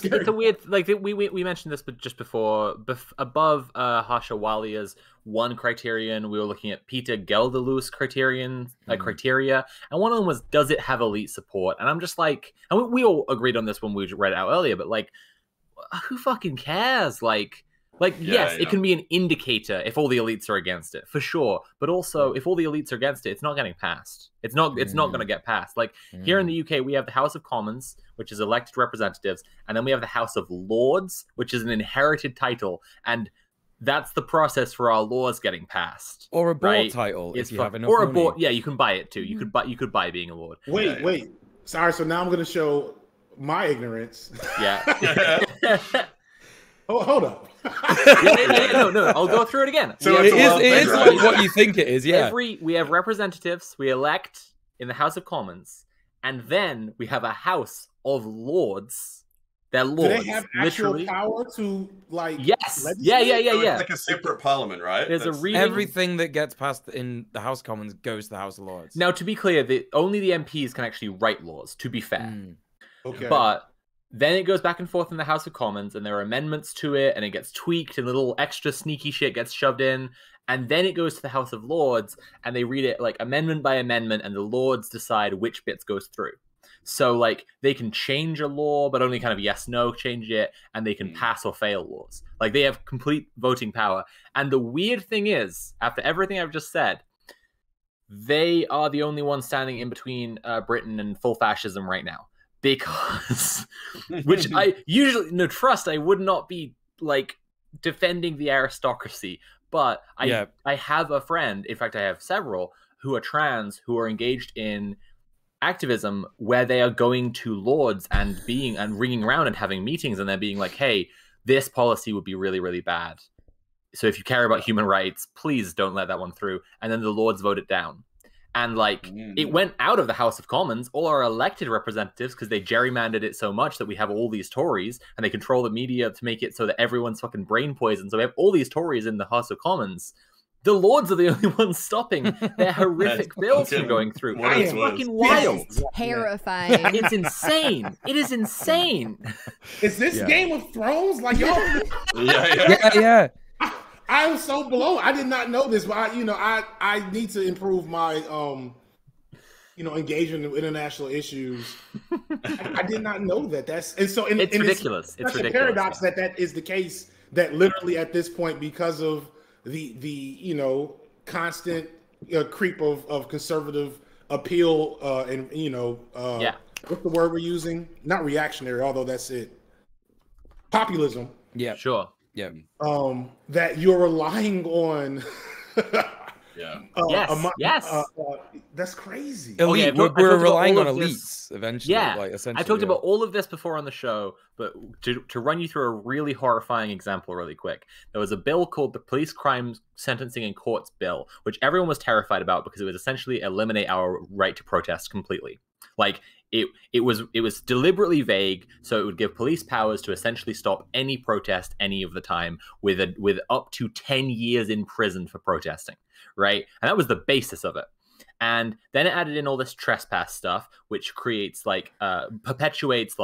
it's a weird, like we mentioned this, but just before, above Harsha Walia's one criterion, we were looking at Peter Gelderloos criteria, and one of them was, does it have elite support? And I'm just like, and we all agreed on this when we read it out earlier, but like, who fucking cares? Like yes, it can be an indicator if all the elites are against it, for sure. But also, if all the elites are against it, it's not getting passed. It's not going to get passed. Like here in the UK, we have the House of Commons, which is elected representatives, and then we have the House of Lords, which is an inherited title, and that's the process for our laws getting passed. Or a board title, if you have enough money. Board, yeah, you can buy it too. You could buy being a lord. Wait. Sorry, so now I'm going to show my ignorance. Yeah. Oh, hold up. No, I'll go through it again. So it is like what you think it is, yeah. We have representatives, we elect in the House of Commons, and then we have a House of Lords. They're lords. Do they have actual power to, like, yes. legislate? Yeah. It's like a separate parliament, right? There's a reading. Everything that gets passed in the House of Commons goes to the House of Lords. Now, to be clear, only the MPs can actually write laws, to be fair. Okay. But then it goes back and forth in the House of Commons, and there are amendments to it, and it gets tweaked, and little extra sneaky shit gets shoved in, and then it goes to the House of Lords, and they read it like amendment by amendment, and the Lords decide which bits goes through. So, like, they can change a law, but only kind of yes-no change it, and they can pass or fail laws. Like, they have complete voting power. And the weird thing is, after everything I've just said, they are the only ones standing in between Britain and full fascism right now. Because, which I usually, trust, I would not be, like, defending the aristocracy. But I have a friend, in fact, I have several, who are trans, who are engaged in activism where they are going to lords and ringing around and having meetings, and they're being like, hey, this policy would be really, really bad. So if you care about human rights, please don't let that one through. And then the lords vote it down. And like, it went out of the House of Commons, all our elected representatives, because they gerrymandered it so much that we have all these Tories, and they control the media to make it so that everyone's fucking brain poisoned. So we have all these Tories in the House of Commons. The Lords are the only ones stopping their horrific bills from going through. It's fucking wild. It's terrifying. It's insane. It is insane. Is this Game of Thrones? Like, y'all? Yeah. I was so blown. I did not know this, but I need to improve my engagement in international issues. I did not know that. It's ridiculous. It's ridiculous. A paradox that is the case, that literally at this point, because of the constant creep of conservative appeal what's the word we're using? Not reactionary, although that's it. Populism. Yeah. Sure. Yeah. That you're relying on. Yes. That's crazy. Elite. We're relying on elites eventually. Yeah. Essentially, I talked about all of this before on the show, but to run you through a really horrifying example really quick. There was a bill called the Police Crime Sentencing in Courts Bill, which everyone was terrified about because it would essentially eliminate our right to protest completely. Like, it was deliberately vague, so it would give police powers to essentially stop any protest any of the time, with up to 10 years in prison for protesting, right? And that was the basis of it. And then it added in all this trespass stuff, which creates perpetuates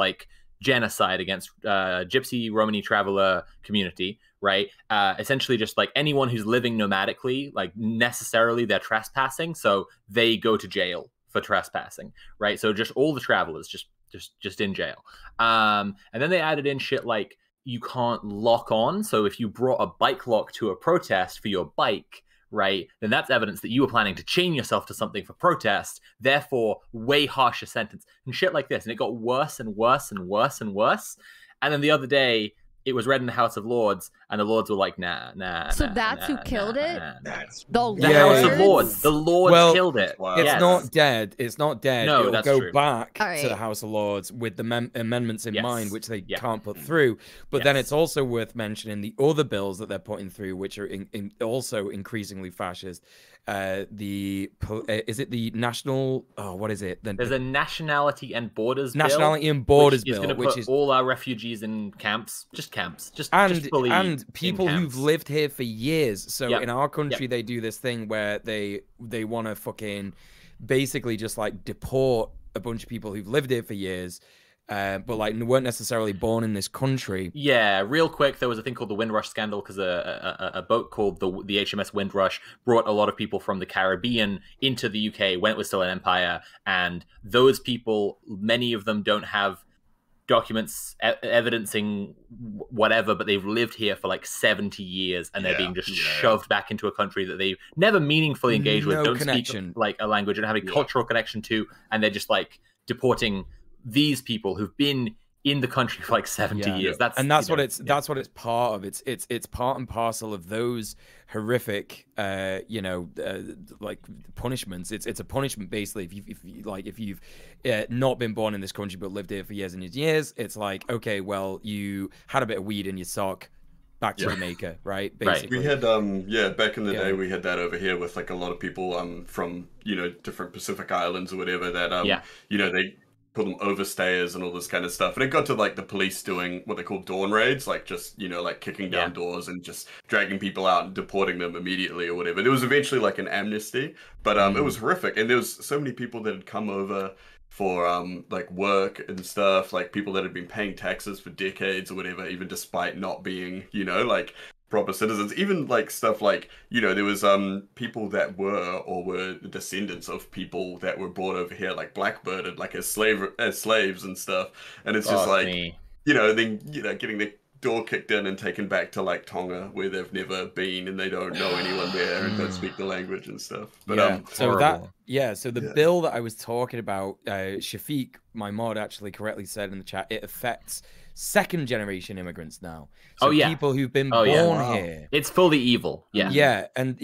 genocide against Gypsy Romani traveler community, right? Essentially just like anyone who's living nomadically, like necessarily they're trespassing, so they go to jail for trespassing, right? So just all the travelers just in jail. And then they added in shit like you can't lock on. So if you brought a bike lock to a protest for your bike, right, then that's evidence that you were planning to chain yourself to something for protest, therefore way harsher sentence and shit like this. And it got worse and worse and worse and worse. And then the other day, it was read in the House of Lords, and the Lords were like, nah. So that's who killed it? The House of Lords. The Lords killed it. It's not dead. It's not dead. No, It'll that's go true. back to the House of Lords with the amendments in mind, which they can't put through. But then it's also worth mentioning the other bills that they're putting through, which are also increasingly fascist. Is it the national? Oh, what is it? There's a nationality and borders nationality and borders bill, which is all our refugees in camps, and people who've lived here for years. So in our country, they do this thing where they want to fucking basically just like deport a bunch of people who've lived here for years. but like weren't necessarily born in this country. Yeah, real quick, there was a thing called the Windrush scandal because a boat called the HMS Windrush brought a lot of people from the Caribbean into the UK when it was still an empire, and those people, many of them don't have documents evidencing whatever, but they've lived here for like 70 years and they're being just shoved back into a country that they've never meaningfully engaged with, don't speak like a language, and have a cultural connection to, and they're just like deporting these people who've been in the country for like 70 years. That's what it's part of. It's part and parcel of those horrific like punishments. It's a punishment basically if you've not been born in this country but lived here for years and years. It's like, okay, well, you had a bit of weed in your sock, back to Jamaica, right? Basically. We had back in the day we had that over here with like a lot of people from different Pacific islands or whatever that they call them overstayers and all this kind of stuff. And it got to like the police doing what they call dawn raids, like just, like kicking down doors and just dragging people out and deporting them immediately or whatever. There was eventually like an amnesty, but it was horrific. And there was so many people that had come over for like work and stuff, like people that had been paying taxes for decades or whatever, even despite not being, like proper citizens. Even like stuff like, there was people that were the descendants of people that were brought over here, like blackbirded, like as slaves and stuff. And it's just then getting the door kicked in and taken back to like Tonga, where they've never been and they don't know anyone there and don't speak the language and stuff. But so the bill that I was talking about, Shafiq, my mod, actually correctly said in the chat, it affects second generation immigrants now. So people who've been born here. It's fully evil. And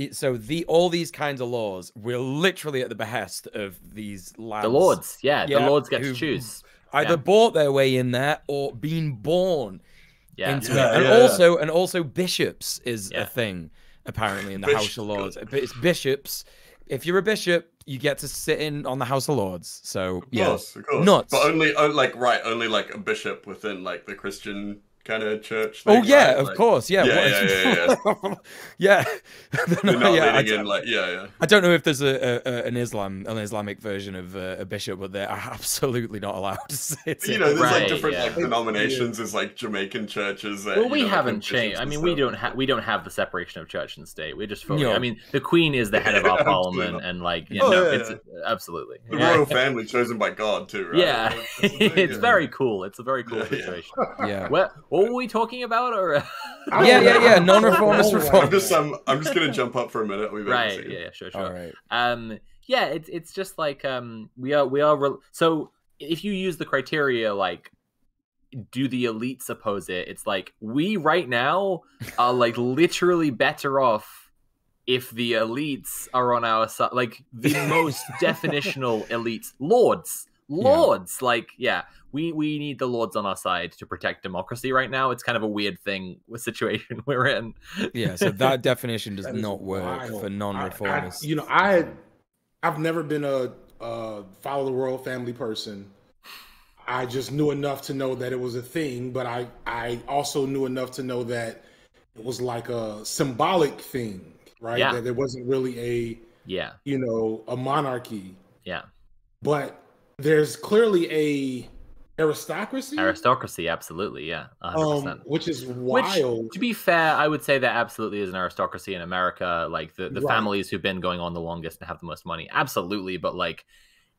all these kinds of laws were literally at the behest of these lads. The lords, the lords get to choose. Either bought their way in there or been born into it. And also bishops is a thing apparently in the House of Lords. It's bishops. If you're a bishop, you get to sit in on the House of Lords. So of course. Nuts. But only like a bishop within like the Christian kind of church thing, of course, yeah. I don't know if there's an Islamic version of a bishop, but they're absolutely not allowed to sit. There's like different like denominations. There's like Jamaican churches. That, we haven't changed. I mean, we don't have the separation of church and state. We're just fully. I mean, the Queen is the head of our parliament, and like, it's absolutely the royal family chosen by God too, right? Yeah, it's very cool. It's a very cool situation. What were we talking about? Or non-reformist reform. I'm just gonna jump up for a minute. Sure. All right. It's just like we are. So if you use the criteria like, do the elites oppose it? It's like we right now are like literally better off if the elites are on our side, like the most definitional elites, lords. We need the lords on our side to protect democracy right now. It's kind of a weird situation we're in. So that definition does not work for non-reformists. I've never been a follow the royal family person. I just knew enough to know that it was a thing, but I also knew enough to know that it was like a symbolic thing, right? That there wasn't really a monarchy. But there's clearly a aristocracy. Absolutely, 100%. Which is wild. Which, to be fair, I would say there absolutely is an aristocracy in America. Like the families who've been going on the longest and have the most money, absolutely. But like,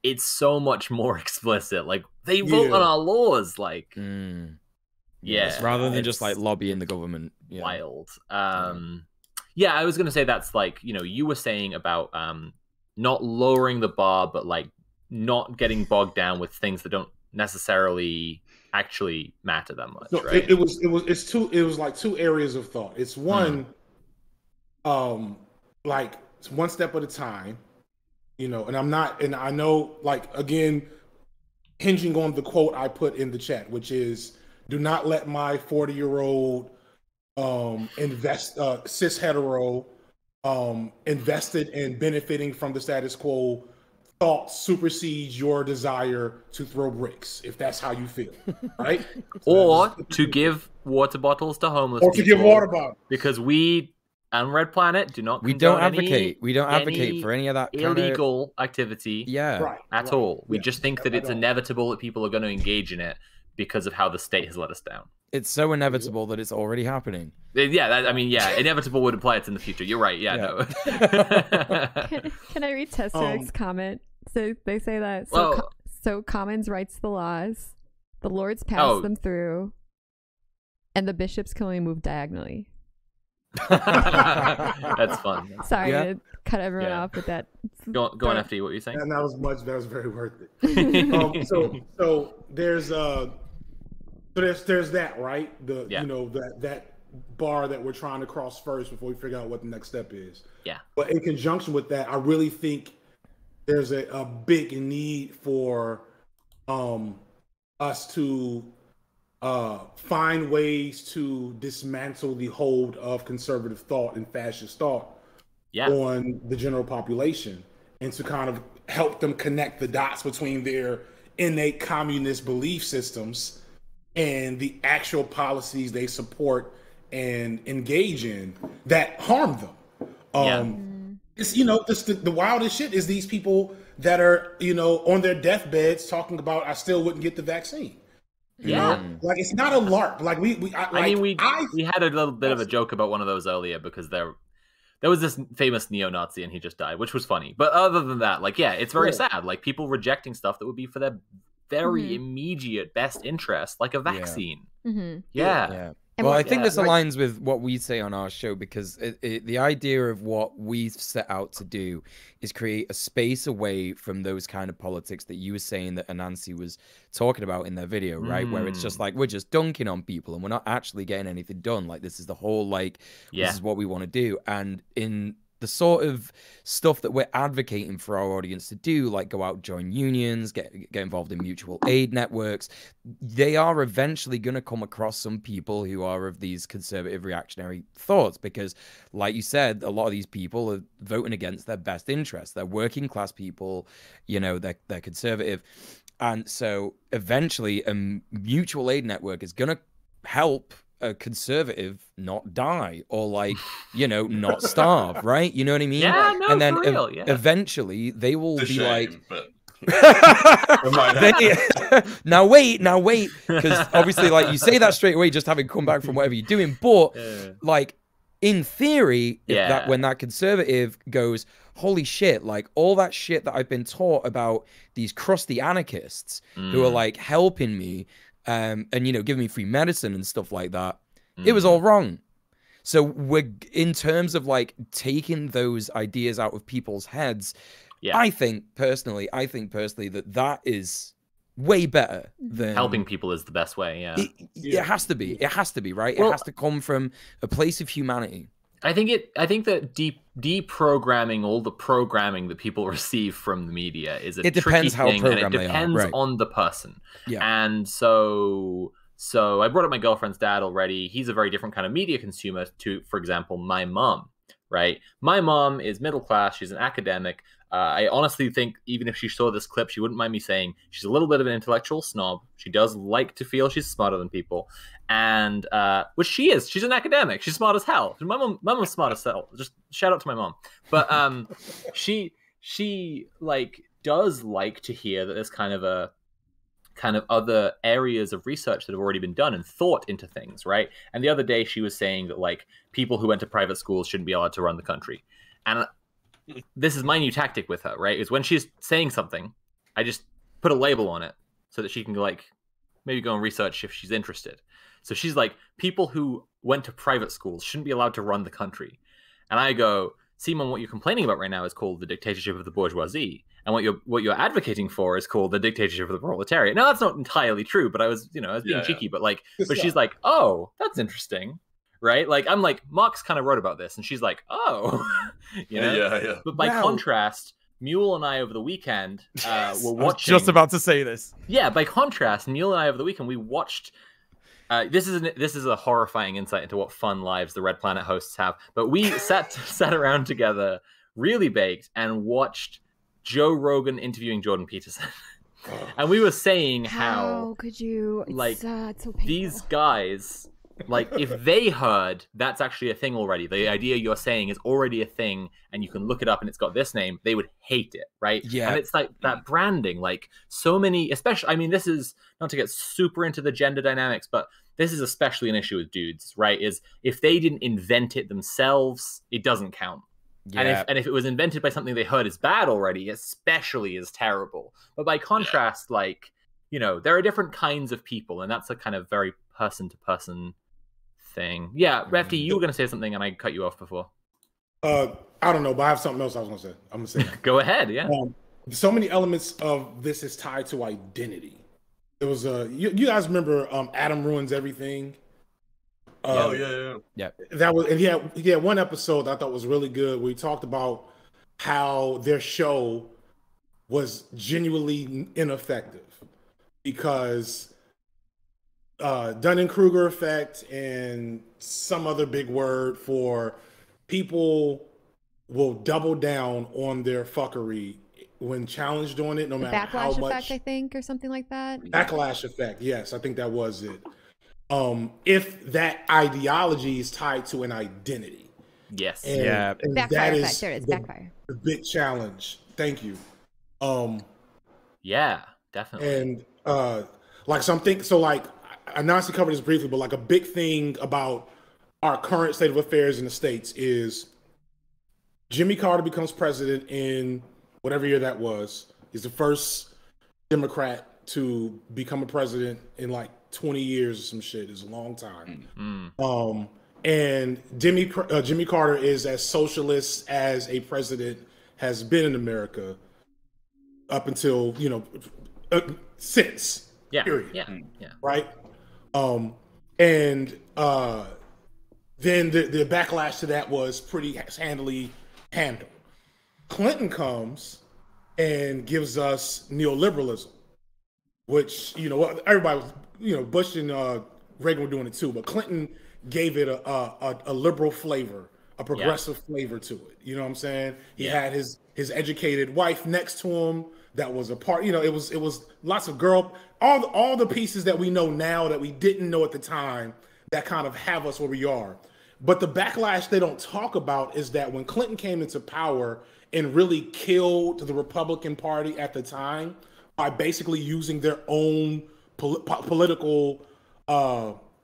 it's so much more explicit. Like they vote on our laws. Like, rather than just like lobbying the government. Wild. I was gonna say that's like, you were saying about not lowering the bar, but like not getting bogged down with things that don't necessarily actually matter that much. So right? It was like two areas of thought. It's one, like it's one step at a time, and I know, like, again, hinging on the quote I put in the chat, which is, do not let my 40-year-old cis hetero invested in benefiting from the status quo thought supersedes your desire to throw bricks, if that's how you feel, right? Or to give water bottles to homeless people. Or to give water bottles. Because we, on Red Planet, do not advocate for any of that illegal activity at all. We just think that it's inevitable that people are going to engage in it because of how the state has let us down. It's so inevitable that it's already happening. Yeah, I mean, yeah, inevitable would imply it's in the future. You're right. Yeah. No. Can I read Tesseract's comment? So they say that so Commons writes the laws, the lords pass them through, and the bishops can only move diagonally. That's fun. Sorry to cut everyone off with that. Go on, FD. What were you saying? And that was very worth it. So there's that, right? That bar that we're trying to cross first before we figure out what the next step is. Yeah. But in conjunction with that, I really think there's a big need for us to find ways to dismantle the hold of conservative thought and fascist thought on the general population, and to kind of help them connect the dots between their innate communist belief systems and the actual policies they support and engage in that harm them. It's, the wildest shit is these people that are, on their deathbeds talking about, I still wouldn't get the vaccine. You know? Like, it's not a LARP. Like we had a little bit of a joke about one of those earlier, because there was this famous neo-Nazi and he just died, which was funny. But other than that, like, yeah, it's very sad. Like, people rejecting stuff that would be for their very immediate best interest, like a vaccine. Yeah. Well, I think this aligns with what we say on our show, because the idea of what we set out to do is create a space away from those kind of politics that you were saying that Anansi was talking about in their video, right? Where it's just like, we're just dunking on people and we're not actually getting anything done. Like, this is the whole, like, this is what we want to do. And in the sort of stuff that we're advocating for our audience to do, like go out, join unions, get involved in mutual aid networks, they are eventually going to come across some people who are of these conservative reactionary thoughts, because, like you said, a lot of these people are voting against their best interests. They're working class people, they're conservative. And so eventually a mutual aid network is going to help a conservative not die, or, like, not starve, right? You know what I mean? Yeah, no, and then for real, eventually they will be like, but... now wait, because obviously, like, you say that straight away, just having come back from whatever you're doing, but like, in theory, when that conservative goes, holy shit, like, all that shit that I've been taught about these crusty anarchists who are, like, helping me and giving me free medicine and stuff like that, it was all wrong. So we're, in terms of, like, taking those ideas out of people's heads, I think personally that is way better than helping people is the best way. It has to be. It has to be, right? Well, it has to come from a place of humanity. I think that deprogramming all the programming that people receive from the media is a tricky thing, and it depends on the person. And so I brought up my girlfriend's dad already. He's a very different kind of media consumer to, for example, my mom, right? My mom is middle class. She's an academic. I honestly think, even if she saw this clip, she wouldn't mind me saying she's a little bit of an intellectual snob. She does like to feel she's smarter than people, and which she is. She's an academic. She's smart as hell. My mom's smart as hell. Just shout out to my mom. But she like does like to hear that there's kind of other areas of research that have already been done and thought into things, right? And the other day she was saying that, like, people who went to private schools shouldn't be allowed to run the country, and this is my new tactic with her, right? Is when she's saying something, I just put a label on it so that she can, like, maybe go and research if she's interested. So she's like, people who went to private schools shouldn't be allowed to run the country. And I go, Simon, what you're complaining about right now is called the dictatorship of the bourgeoisie. And what you're advocating for is called the dictatorship of the proletariat. Now, that's not entirely true, but I was being cheeky. But, like, she's like, oh, that's interesting. Right? Like, I'm like, Marx kind of wrote about this, and she's like, oh, But by contrast, Muel and I over the weekend were watching. I was just about to say this. Yeah, by contrast, Muel and I over the weekend, we watched. This is a horrifying insight into what fun lives the Red Planet hosts have. But we sat around together, really baked, and watched Joe Rogan interviewing Jordan Peterson. And we were saying how could you, like, so these guys Like, if they heard that's actually a thing already, the idea you're saying is already a thing, and you can look it up and it's got this name, they would hate it, right? Yeah. And it's like that branding, like so many, especially, I mean, this is not to get super into the gender dynamics, but this is especially an issue with dudes, right? Is if they didn't invent it themselves, it doesn't count. Yeah. And if it was invented by something they heard is bad already, especially is terrible. But by contrast, like, you know, there are different kinds of people, and that's a kind of very person to person thing. Yeah, F.D, you were going to say something and I cut you off before. I don't know, but I have something else I was going to say. I'm going to say that. Go ahead, yeah. So many elements of this is tied to identity. There was you guys remember Adam Ruins Everything? Yeah. That was, and he had one episode that I thought was really good where he talked about how their show was genuinely ineffective because Dunning-Kruger effect and some other big word for people will double down on their fuckery when challenged on it, no matter how much. Backlash effect, I think, or something like that. Backlash effect, yes, I think that was it. If that ideology is tied to an identity. Yes. And backfire that effect. is There it is. Backfire. the big challenge. Thank you. Yeah, definitely. And like something, so like I nicely covered this briefly, but like a big thing about our current state of affairs in the States is Jimmy Carter becomes president in whatever year that was. He's the first Democrat to become a president in like 20 years or some shit. It's a long time. And Jimmy Carter is as socialist as a president has been in America up until, you know, since. Yeah. Period. Yeah. Right. And then the backlash to that was pretty handily handled. Clinton comes and gives us neoliberalism, which, you know, everybody was, you know, Bush and Reagan were doing it too, but Clinton gave it a liberal flavor, a progressive flavor to it. You know what I'm saying? He had his educated wife next to him. That was a part, you know, it was lots of all the pieces that we know now that we didn't know at the time that kind of have us where we are. But the backlash they don't talk about is that when Clinton came into power and really killed the Republican Party at the time by basically using their own political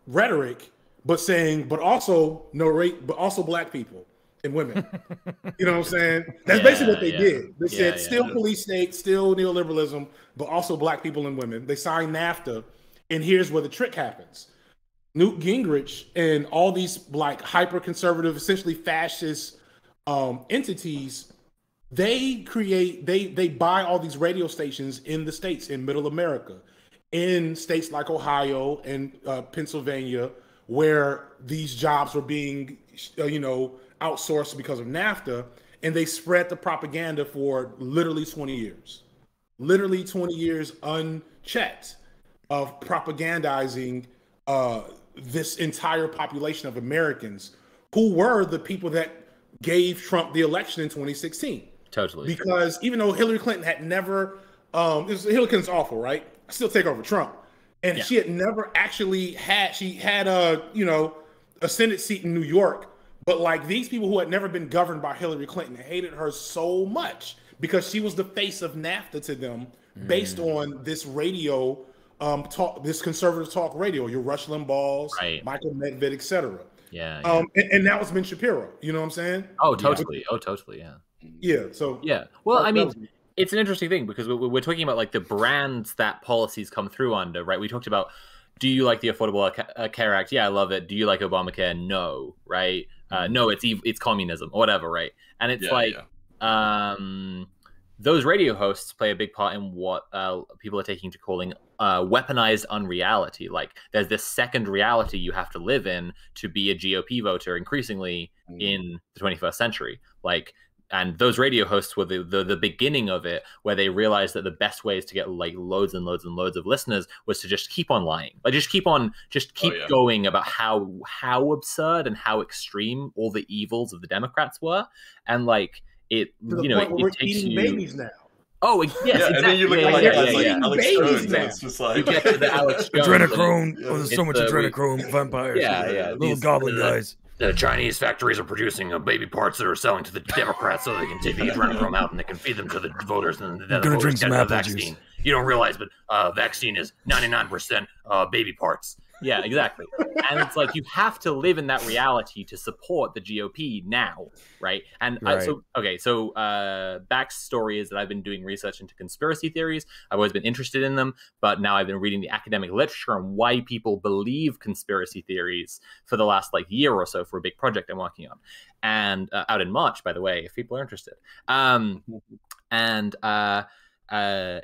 rhetoric, but also black people and women. You know what I'm saying? That's basically what they did. They said still police state, still neoliberalism, but also black people and women. They signed NAFTA, and here's where the trick happens. Newt Gingrich and all these like hyper-conservative, essentially fascist entities, they buy all these radio stations in the states, in middle America, in states like Ohio and Pennsylvania, where these jobs were being, outsourced because of NAFTA, and they spread the propaganda for literally 20 years. Literally 20 years unchecked of propagandizing this entire population of Americans who were the people that gave Trump the election in 2016. Totally. Because even though Hillary Clinton had never, Hillary Clinton's awful, right? Still take over Trump. And she had never actually had a Senate seat in New York. But like these people who had never been governed by Hillary Clinton hated her so much because she was the face of NAFTA to them based on this radio talk, this conservative talk radio, your Rush Limbaugh's, Michael Medved, etc. And that was Ben Shapiro. You know what I'm saying? Oh, totally. Oh, totally. Yeah. Yeah. So Well, I mean, it's an interesting thing because we're talking about like the brands that policies come through under, right? We talked about, do you like the Affordable Care Act? Yeah, I love it. Do you like Obamacare? No, right? No, it's communism or whatever, right? And it's those radio hosts play a big part in what people are taking to calling weaponized unreality. Like there's this second reality you have to live in to be a GOP voter increasingly in the 21st century. Like, and those radio hosts were the beginning of it, where they realized that the best ways to get like loads and loads and loads of listeners was to just keep on lying, like just keep going about how absurd and how extreme all the evils of the Democrats were, and like it, we're eating babies now. Oh, yes, exactly. And then you look at Alex Jones, and it's just like... You get to the Alex Jones. Adrenochrome. Oh, there's so much adrenochrome. Vampires. Yeah. Little goblin guys. The Chinese factories are producing baby parts that are selling to the Democrats so they can take the adrenochrome out and they can feed them to the voters and the voters drink some apple vaccine. Juice. You don't realize, but vaccine is 99% baby parts. Yeah, exactly. And it's like you have to live in that reality to support the GOP now, right? And so backstory is that I've been doing research into conspiracy theories. I've always been interested in them, but now I've been reading the academic literature on why people believe conspiracy theories for the last year or so for a big project I'm working on, and out in March, by the way, if people are interested.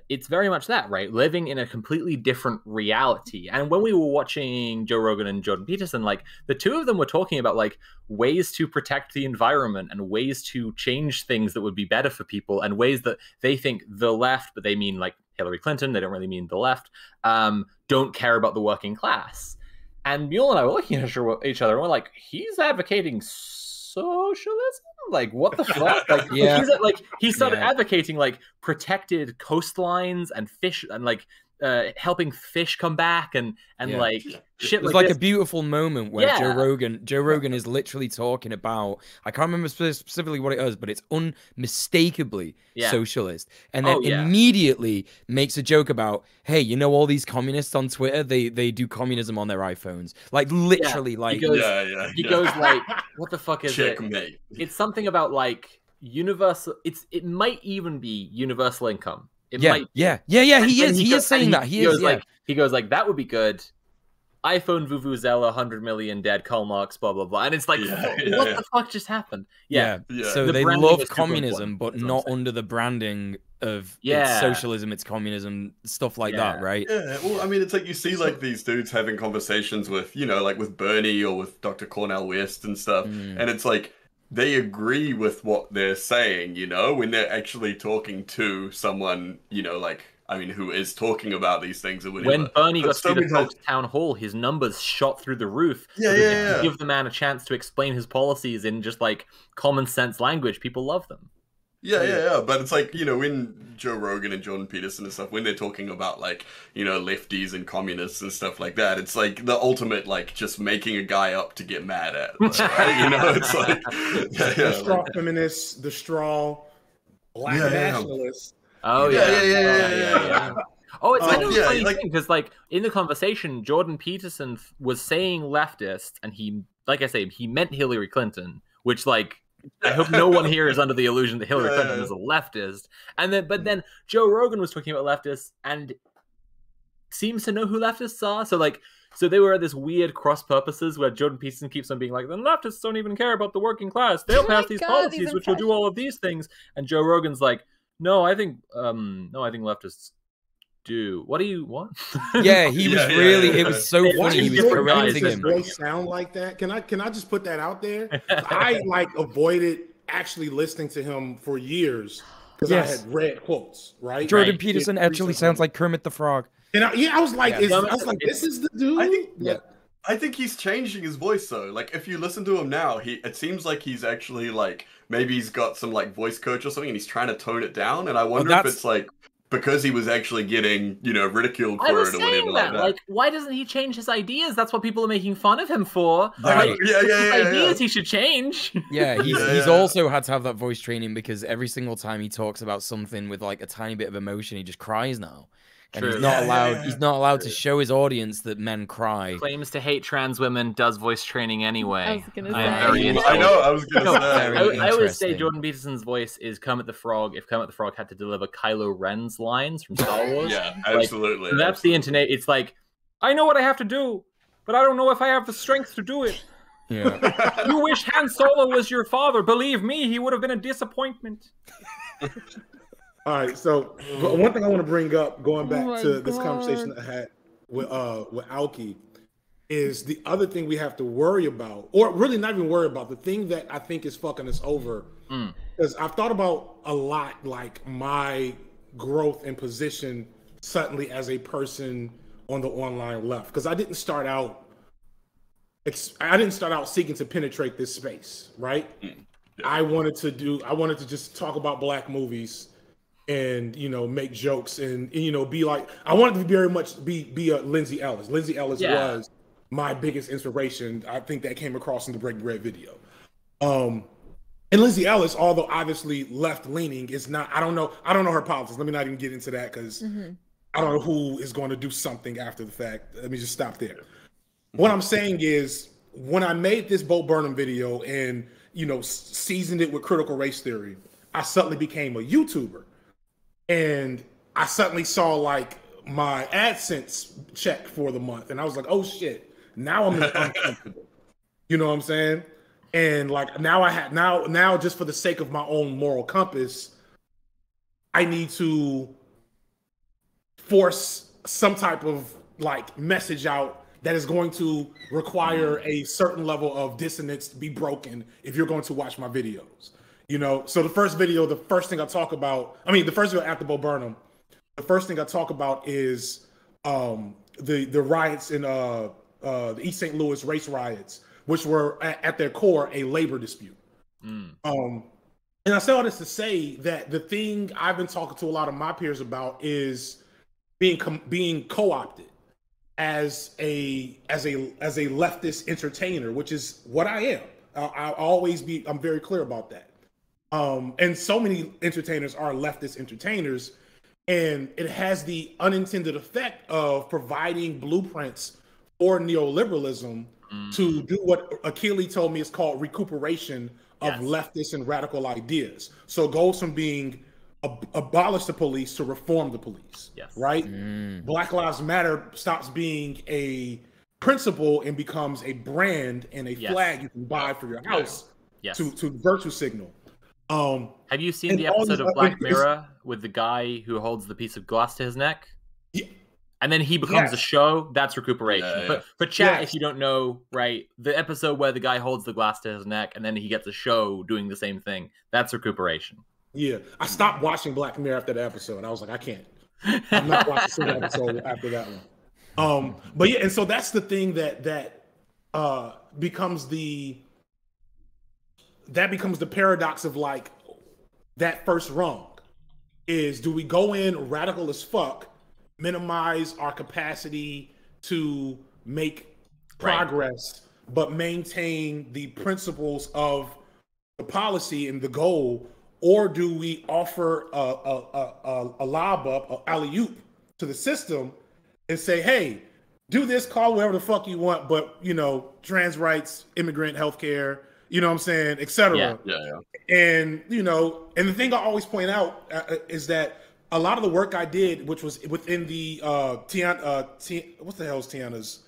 It's very much that, right? Living in a completely different reality. And when we were watching Joe Rogan and Jordan Peterson, the two of them were talking about ways to protect the environment and ways to change things that would be better for people, and ways that they think the left, but they mean Hillary Clinton, they don't really mean the left, don't care about the working class. And Muel and I were looking at each other and we're like, he's advocating socialism? What the fuck? He started advocating protected coastlines and fish and helping fish come back and shit. It's like a beautiful moment where Joe Rogan is literally talking about, I can't remember specifically what it is, but it's unmistakably socialist, and then immediately makes a joke about, hey, you know all these communists on Twitter, they do communism on their iPhones, literally. He goes what the fuck is Checkmate. It's something about universal. It might even be universal income. He is saying that. He goes that would be good. iPhone Vuvuzela, 100 million dead, Karl Marx, blah blah blah. And it's what the fuck just happened? So they love communism, but not under the branding of it's socialism, it's communism, stuff like that, right? Yeah. Well, I mean, it's you see these dudes having conversations with, with Bernie or with Dr. Cornel West and stuff, and it's they agree with what they're saying, when they're actually talking to someone, who is talking about these things or whatever. When Bernie got to the town hall, his numbers shot through the roof. Give the man a chance to explain his policies in just common sense language. People love them. Yeah. But it's when Joe Rogan and Jordan Peterson and stuff, when they're talking about lefties and communists and stuff like that, it's the ultimate just making a guy up to get mad at. It's the straw feminists, the straw black nationalists. Oh yeah. Oh, it's kind of a funny thing because in the conversation, Jordan Peterson was saying leftist, and he meant Hillary Clinton, which I hope no one here is under the illusion that Hillary Clinton is a leftist. But then Joe Rogan was talking about leftists and seems to know who leftists are. So they were at this weird cross purposes where Jordan Peterson keeps on being the leftists don't even care about the working class. They'll pass these policies which will do all of these things. And Joe Rogan's no, I think leftists do. What do you want? He was really. It was so funny. He was correcting him. Voice sound like that? Can I just put that out there? I avoided actually listening to him for years because I had read quotes. Right. Jordan Peterson actually sounds like Kermit the Frog. And I was like, this is the dude. I think he's changing his voice though. If you listen to him now, it seems like he's actually maybe he's got some voice coach or something, and he's trying to tone it down. And I wonder if it's because he was actually getting, ridiculed for it or whatever like that. Why doesn't he change his ideas? That's what people are making fun of him for. Right. Ideas he should change. Yeah, he's also had to have that voice training because every single time he talks about something with a tiny bit of emotion, he just cries now. And he's not allowed. He's not allowed to show his audience that men cry. Claims to hate trans women, does voice training anyway. I was gonna say. I know. I was gonna say. I always say Jordan Peterson's voice is Kermit the Frog. If Kermit the Frog had to deliver Kylo Ren's lines from Star Wars, absolutely. That's the internet. It's I know what I have to do, but I don't know if I have the strength to do it. Yeah. You wish Han Solo was your father. Believe me, he would have been a disappointment. All right, so one thing I want to bring up, going back to this conversation I had with Alki, is the other thing we have to worry about, or really not even worry about, the thing that I think is fucking us over, because I've thought about a lot, my growth and position suddenly as a person on the online left, because I didn't start out seeking to penetrate this space, right? I wanted to just talk about black movies and make jokes and be like, I wanted to very much be a Lindsay Ellis. Lindsay Ellis was my biggest inspiration. I think that came across in the Breaking Bread video. And Lindsay Ellis, although obviously left leaning, is not. I don't know her politics. Let me not even get into that because I don't know who is going to do something after the fact. Let me just stop there. What I'm saying is, when I made this Bo Burnham video and seasoned it with critical race theory, I suddenly became a YouTuber. And I suddenly saw like my AdSense check for the month, and I was like, "Oh shit!" Now I'm uncomfortable. You know what I'm saying? And like now just for the sake of my own moral compass, I need to force some type of like message out that is going to require a certain level of dissonance to be broken if you're going to watch my videos. So the first video, the first thing I talk about, the first video after Bo Burnham, the first thing I talk about is the riots in the East St. Louis race riots, which were at their core a labor dispute. And I say all this to say that the thing I've been talking to a lot of my peers about is being co-opted as a leftist entertainer, which is what I am. I'm very clear about that. And so many entertainers are leftist entertainers, and it has the unintended effect of providing blueprints for neoliberalism to do what Achille told me is called recuperation of leftist and radical ideas. So it goes from being abolish the police to reform the police, right? Black Lives Matter stops being a principle and becomes a brand and a flag you can buy for your house to virtue signal. Have you seen the episode of Black Mirror with the guy who holds the piece of glass to his neck? Yeah. And then he becomes a show? That's recuperation. But for chat, if you don't know, right, the episode where the guy holds the glass to his neck and then he gets a show doing the same thing, that's recuperation. Yeah. I stopped watching Black Mirror after the episode. I was like, I can't. I'm not watching a single episode after that one. But yeah, and so that's the thing that becomes the paradox of like that first rung is, do we go in radical as fuck, minimize our capacity to make progress, but maintain the principles of the policy and the goal, or do we offer a lob up, an alley-oop to the system and say, hey, do this, call whatever the fuck you want, but trans rights, immigrant healthcare, you know what I'm saying, etc. And and the thing I always point out is that a lot of the work I did, which was within the what the hell is Tiana's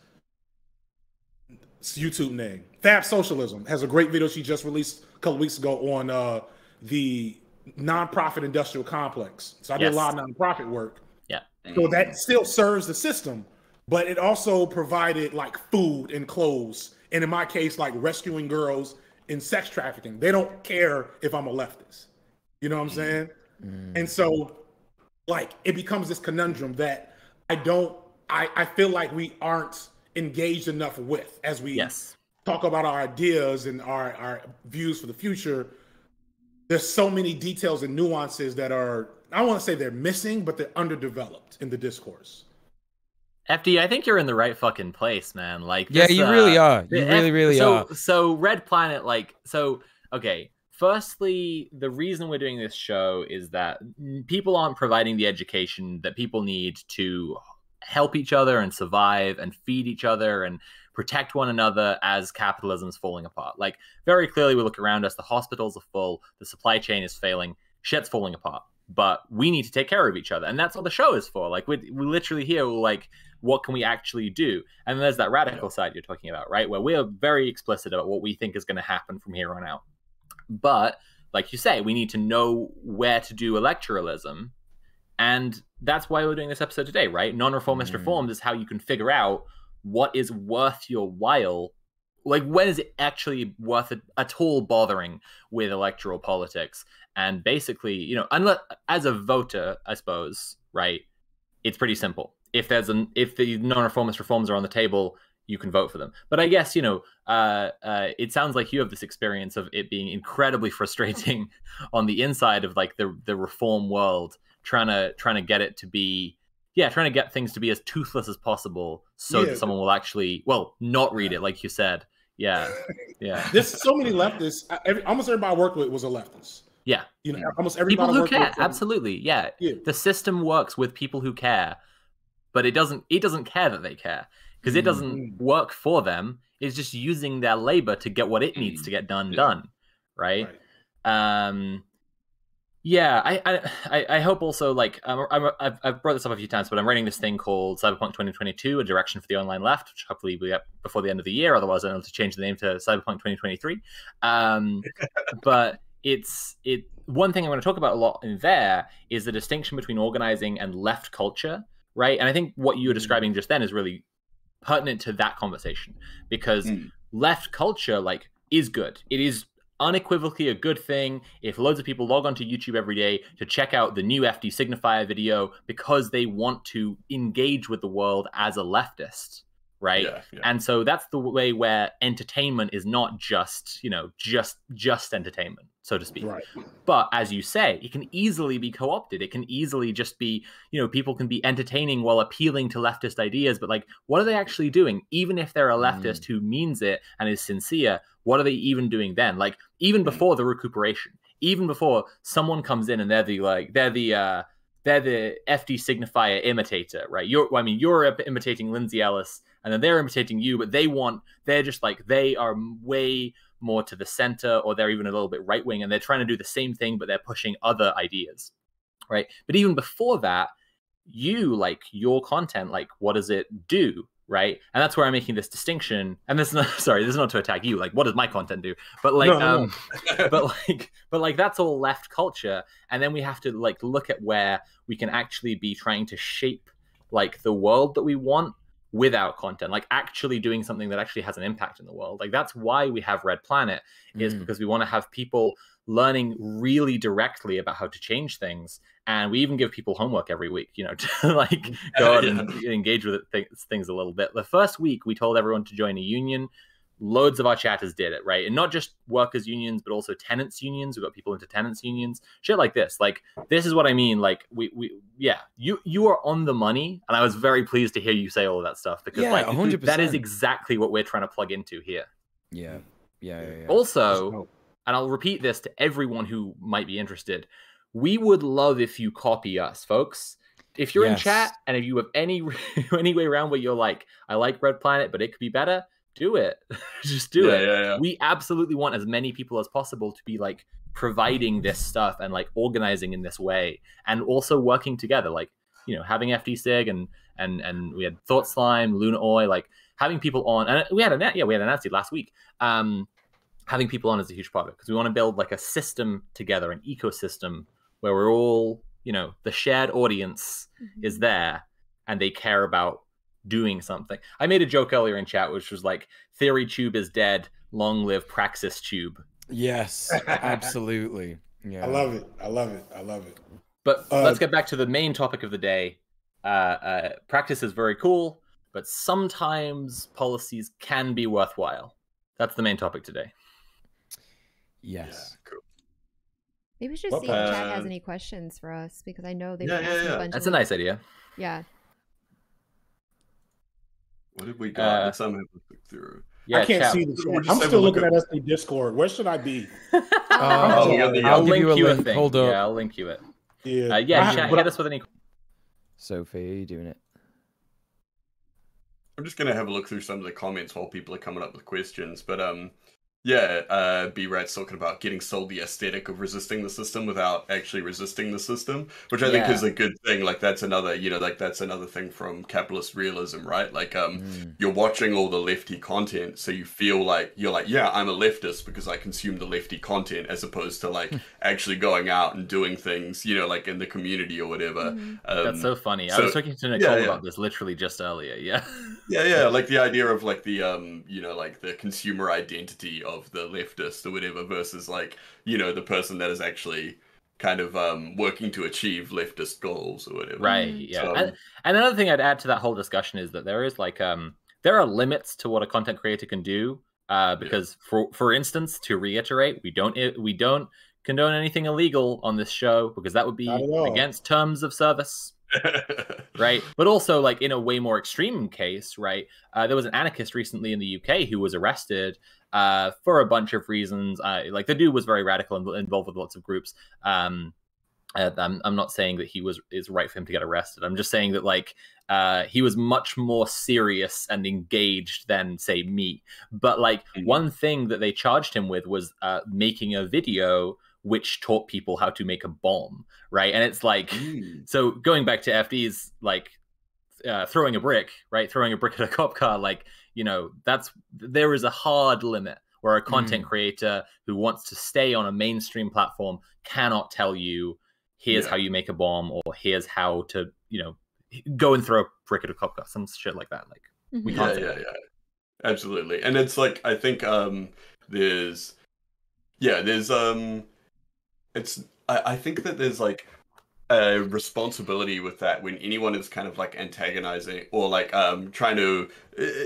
YouTube name? Fab Socialism has a great video she just released a couple weeks ago on the nonprofit industrial complex. So I did a lot of nonprofit work. So that still serves the system, but it also provided like food and clothes, and in my case, like rescuing girls in sex trafficking. They don't care if I'm a leftist. You know what I'm saying? And so like it becomes this conundrum that I feel like we aren't engaged enough with as we talk about our ideas and our views for the future. There's so many details and nuances that are, I don't want to say they're missing, but they're underdeveloped in the discourse. FD, I think you're in the right fucking place, man. Like, yeah, you really are. You really are. So Red Planet, okay. Firstly, the reason we're doing this show is that people aren't providing the education that people need to help each other and survive and feed each other and protect one another as capitalism is falling apart. Like, very clearly, we look around us, the hospitals are full, the supply chain is failing, shit's falling apart. But we need to take care of each other. And that's what the show is for. Like, we literally here, like, what can we actually do? And there's that radical side you're talking about, right? Where we're very explicit about what we think is going to happen from here on out. But, like you say, we need to know where to do electoralism. And that's why we're doing this episode today, right? Non-reformist reforms is how you can figure out what is worth your while. Like, when is it actually worth it at all bothering with electoral politics? And basically, unless as a voter, I suppose, right, it's pretty simple. If the non-reformist reforms are on the table, you can vote for them. But I guess, it sounds like you have this experience of it being incredibly frustrating on the inside of like the reform world, trying to get it to be, trying to get things to be as toothless as possible so that someone will actually, not read it, like you said. Yeah. There's so many leftists. Almost everybody I worked with was a leftist. Yeah. Almost everybody. People who care. Absolutely. Yeah. The system works with people who care, but it doesn't care that they care, because it doesn't work for them. It's just using their labor to get what it needs to get done. Right. I hope also, like, I've brought this up a few times, but I'm writing this thing called Cyberpunk 2022, a direction for the online left, which hopefully we get before the end of the year. Otherwise, I'm able to change the name to Cyberpunk 2023. But one thing I want to talk about a lot in there is the distinction between organizing and left culture, right? And I think what you were describing just then is really pertinent to that conversation, because left culture, like, is good. It is unequivocally a good thing if loads of people log onto YouTube every day to check out the new F.D Signifier video because they want to engage with the world as a leftist, right? And so that's the way where entertainment is not just, just entertainment, so to speak. Right. But as you say, it can easily be co-opted. It can easily just be, people can be entertaining while appealing to leftist ideas, but, like, what are they actually doing? Even if they're a leftist who means it and is sincere, what are they even doing then? Like, even before the recuperation, even before someone comes in and they're the F.D Signifier imitator, right? You're imitating Lindsay Ellis, and then they're imitating you, but they're just like, they are way more to the center, or they're even a little bit right wing, and they're trying to do the same thing, but they're pushing other ideas, right? But even before that, your content, like, what does it do? Right. And that's where I'm making this distinction. And this is not to attack you. Like, what does my content do? But but that's all left culture. And then we have to, like, look at where we can actually be trying to shape, like, the world that we want without content, like actually doing something that actually has an impact in the world. Like, that's why we have Red Planet, is because we want to have people learning really directly about how to change things. And we even give people homework every week, to, like, go out and engage with things a little bit. The first week, we told everyone to join a union. Loads of our chatters did it, right? And not just workers' unions, but also tenants' unions. We got people into tenants' unions, shit like this. Like, this is what I mean. Like, you are on the money, and I was very pleased to hear you say all of that stuff, because 100%. That is exactly what we're trying to plug into here. Yeah. Also, and I'll repeat this to everyone who might be interested, we would love if you copy us, folks. If you're in chat, and if you have any way around where you're like, I like Red Planet, but it could be better, do it. Just do it. Yeah. We absolutely want as many people as possible to be, like, providing this stuff and, like, organizing in this way, and also working together, like, having FD Sig and we had Thought Slime, Luna Oi, like, having people on, and we had a Nancy last week. Having people on is a huge part of it, because we want to build, like, a system together, an ecosystem where we're all, the shared audience is there and they care about doing something. I made a joke earlier in chat, which was like, Theory Tube is dead, long live Praxis Tube. Yes, absolutely. Yeah. I love it. But let's get back to the main topic of the day. Practice is very cool, but sometimes policies can be worthwhile. That's the main topic today. Yes. Yeah, cool. Maybe we should see if chat has any questions for us, because I know they've been asking a bunch. That's a nice idea. Yeah. What did we got? Let's have a look through. I can't see the chat. I'm still looking at SD Discord. Where should I be? I'll give you a link. Hold up. Yeah, I'll link you it. Yeah. Chat, hit us with any. Sophie, are you doing it? I'm just gonna have a look through some of the comments while people are coming up with questions. But B-Rat's talking about getting sold the aesthetic of resisting the system without actually resisting the system, which I think is a good thing. Like, that's another, that's another thing from capitalist realism, right? Like, you're watching all the lefty content, so you feel like, you're like, yeah, I'm a leftist because I consume the lefty content, as opposed to, like, actually going out and doing things, like, in the community or whatever. That's so funny. I was talking to Nicole about this literally just earlier. Yeah, like the idea of, like, the like the consumer identity of the leftist or whatever versus, like, the person that is actually kind of working to achieve leftist goals or whatever. Right. Yeah. So, and another thing I'd add to that whole discussion is that there is, like, there are limits to what a content creator can do. Because for instance, to reiterate, we don't condone anything illegal on this show because that would be against terms of service. Right, but also like in a way more extreme case, right, there was an anarchist recently in the UK who was arrested for a bunch of reasons. Like the dude was very radical and involved with lots of groups. I'm not saying that is right for him to get arrested. I'm just saying that like he was much more serious and engaged than say me. But like one thing that they charged him with was making a video which taught people how to make a bomb, right? And it's like, so going back to FD's like throwing a brick, right? Throwing a brick at a cop car, like, you know, there is a hard limit where a content creator who wants to stay on a mainstream platform cannot tell you, here's how you make a bomb, or here's how to, you know, go and throw a brick at a cop car, some shit like that. Like, we can't say that. Absolutely. And it's like, I think I think that there's like a responsibility with that when anyone is kind of like antagonizing or like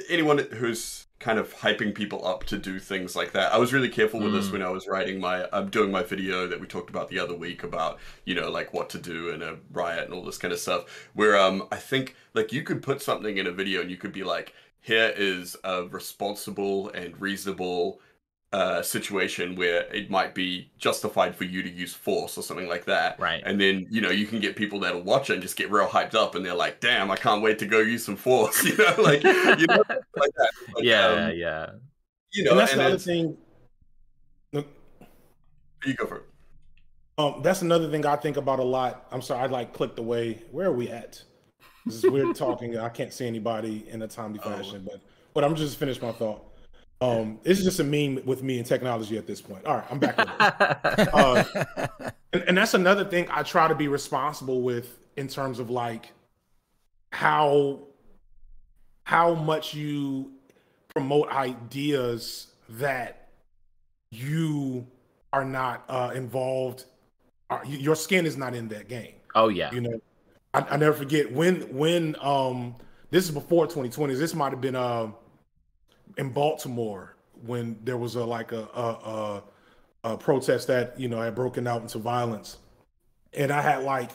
anyone who's kind of hyping people up to do things like that. I was really careful with this when I was doing my video that we talked about the other week about, you know, like what to do in a riot and all this kind of stuff, where I think like you could put something in a video and you could be like, here is a responsible and reasonable situation where it might be justified for you to use force or something like that. Right. And then, you know, you can get people that'll watch it and just get real hyped up and they're like, damn, I can't wait to go use some force. You know, like, you know, like that. Like, yeah. You know, and that's another thing. You go for it. That's another thing I think about a lot. I'm sorry, I like clicked away. Where are we at? This is weird talking. I can't see anybody in a timely fashion, but I'm just finished my thought. It's just a meme with me and technology at this point. All right, I'm back with it. And that's another thing I try to be responsible with in terms of like how much you promote ideas that you are not involved. Your skin is not in that game. Oh yeah. You know, I never forget when this is before 2020. This might have been in Baltimore when there was a protest that, you know, had broken out into violence, and I had like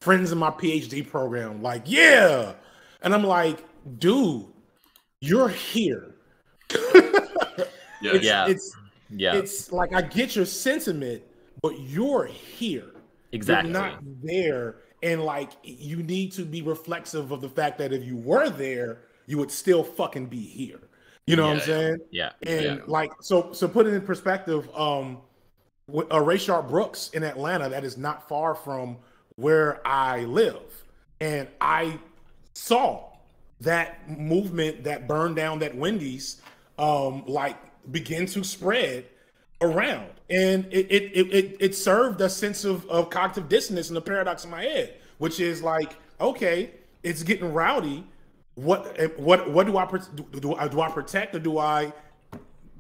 friends in my PhD program like, yeah, and I'm like, dude, you're here. It's like, I get your sentiment, but you're here. Exactly. You're not there, and like you need to be reflexive of the fact that if you were there, you would still fucking be here. You know what I'm saying? Yeah. And like, so put it in perspective, Ray Sharp Brooks in Atlanta, that is not far from where I live. And I saw that movement that burned down that Wendy's, like begin to spread around. And it served a sense of cognitive dissonance and the paradox in my head, which is like, okay, it's getting rowdy. What do I protect, or do I,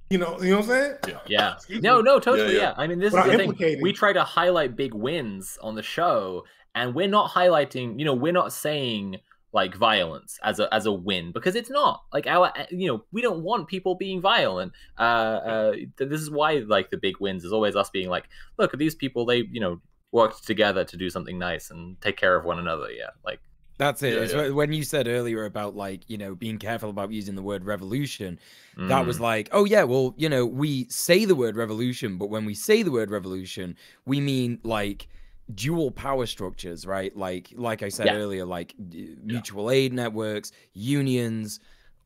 you know what I'm saying? Yeah. No, totally. Yeah. I mean, this is the thing. We try to highlight big wins on the show, and we're not highlighting, you know, we're not saying like violence as a win, because it's not like we don't want people being violent. This is why like the big wins is always us being like, look at these people, they, you know, worked together to do something nice and take care of one another. Yeah. Like, that's it. When you said earlier about like, you know, being careful about using the word revolution, that was like, oh yeah, well, you know, we say the word revolution, but when we say the word revolution, we mean like dual power structures, right? Like I said earlier, like mutual aid networks, unions,